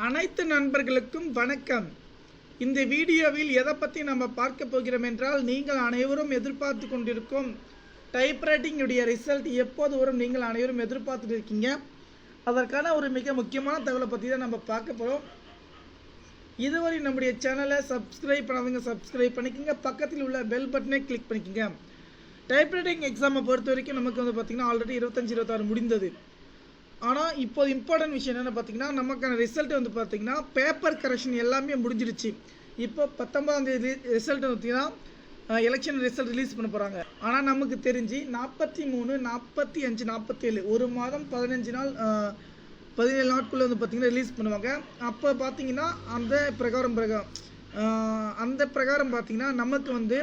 அனைத்து நண்பர்களுக்கும் வணக்கம். இந்த வீடியோவில் எதை பற்றி நம்ம பார்க்க போகிறோம் என்றால், நீங்கள் அனைவரும் எதிர்பார்த்து கொண்டிருக்கும் டைப்ரைட்டிங் உடைய ரிசல்ட் எப்போது வரும் நீங்கள் அனைவரும் எதிர்பார்த்துட்டு இருக்கீங்க. அதற்கான ஒரு மிக முக்கியமான தகவலை பற்றி தான் நம்ம பார்க்க போகிறோம். இதுவரை நம்முடைய சேனலை சப்ஸ்கிரைப் பண்ணாதவங்க சப்ஸ்கிரைப் பண்ணிக்கோங்க. பக்கத்தில் உள்ள பெல் பட்டனை கிளிக் பண்ணிக்கோங்க. டைப்ரைட்டிங் எக்ஸாமை பொறுத்த வரைக்கும் நமக்கு வந்து பார்த்திங்கன்னா ஆல்ரெடி 25-26 முடிந்தது. ஆனால் இப்போ இம்பார்ட்டன்ட் விஷயம் என்னென்னு பார்த்தீங்கன்னா, நமக்கான ரிசல்ட் வந்து பார்த்திங்கன்னா பேப்பர் கரெக்ஷன் எல்லாமே முடிஞ்சிடுச்சு. இப்போ 19ஆம் தேதி ரிசல்ட் பார்த்திங்கன்னா எலெக்ஷன் ரிசல்ட் ரிலீஸ் பண்ண போகிறாங்க. ஆனால் நமக்கு தெரிஞ்சு 43, 45, 47 ஒரு மாதம் 15 நாள் 17 நாட்குள்ளே வந்து பார்த்திங்கன்னா ரிலீஸ் பண்ணுவாங்க. அப்போ பார்த்திங்கன்னா அந்த பிரகாரம் பார்த்திங்கன்னா நமக்கு வந்து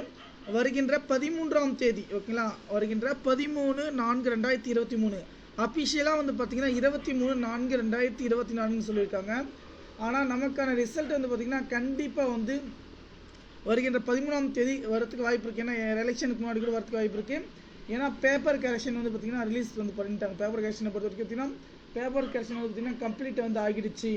வருகின்ற 13ஆம் தேதி ஓகேங்களா, வருகின்ற 13/4/2023 அஃபிஷியலாக வந்து பார்த்திங்கன்னா 23/4/2024 சொல்லியிருக்காங்க. ஆனால் நமக்கான ரிசல்ட் வந்து பார்த்திங்கன்னா கண்டிப்பாக வந்து வருகின்ற 13ஆம் தேதி வரத்துக்கு வாய்ப்பு இருக்குது. ஏன்னா எலெக்ஷனுக்கு முன்னாடி கூட வரத்துக்கு வாய்ப்பு இருக்குது. ஏன்னா பேப்பர் கரெக்ஷன் வந்து பார்த்திங்கன்னா ரிலீஸ் வந்து பண்ணிட்டாங்க. பேப்பர் கரெக்ஷனை பொறுத்த வரைக்கும் பார்த்திங்கன்னா பேப்பர் கரெக்ஷன் வந்து பார்த்திங்கன்னா கம்ப்ளீட் வந்து ஆகிடுச்சு.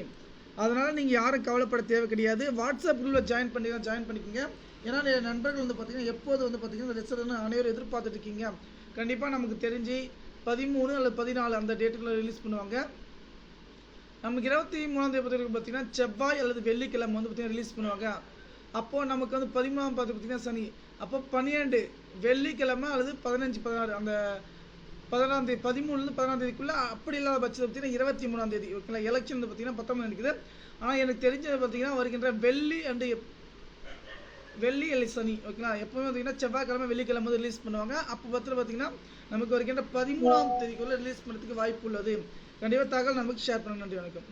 அதனால் நீங்கள் யாரும் கவலைப்பட தேவை கிடையாது. வாட்ஸ்அப் குரூப்பில் ஜாயின் பண்ணிக்கோங்க. ஏன்னா நண்பர்கள் வந்து பார்த்திங்கன்னா எப்போது வந்து பார்த்திங்கன்னா ரிசல்ட் அனைவரும் எதிர்பார்த்துட்டு இருக்கீங்க. கண்டிப்பாக நமக்கு தெரிஞ்சு 13 அல்லது 14 அந்த டேட்டுக்குள்ள ரிலீஸ் பண்ணுவாங்க. நமக்கு 23ஆம் தேதி பார்த்திங்கன்னா செவ்வாய் அல்லது வெள்ளிக்கிழமை வந்து பார்த்திங்கன்னா ரிலீஸ் பண்ணுவாங்க. அப்போது நமக்கு வந்து 13ஆம் பார்த்திங்கன்னா சனி, அப்போ 12 வெள்ளிக்கிழமை அல்லது 15, 16 அந்த 14ஆம் தேதி 13லேருந்து 14ஆம் தேதிக்குள்ளே அப்படி இல்லாத பட்சத்தில் பார்த்திங்கன்னா 23ஆம் தேதி ஓகேங்களா. எலெக்ஷன் வந்து பார்த்திங்கன்னா 19 இருக்குது. ஆனால் எனக்கு தெரிஞ்சது பார்த்திங்கன்னா வருகின்ற வெள்ளி அல்லது சனி ஓகேங்களா. எப்போவுமே பார்த்திங்கன்னா செவ்வாய்க்கிழமை வெள்ளிக்கிழமை ரிலீஸ் பண்ணுவாங்க. அப்போ பார்த்திங்கன்னா நமக்கு வருகின்ற 13ஆம் தேதிக்குள்ளே ரிலீஸ் பண்ணுறதுக்கு வாய்ப்பு உள்ளது. கண்டிப்பாக தகவல் நமக்கு ஷேர் பண்ண. நன்றி, வணக்கம்.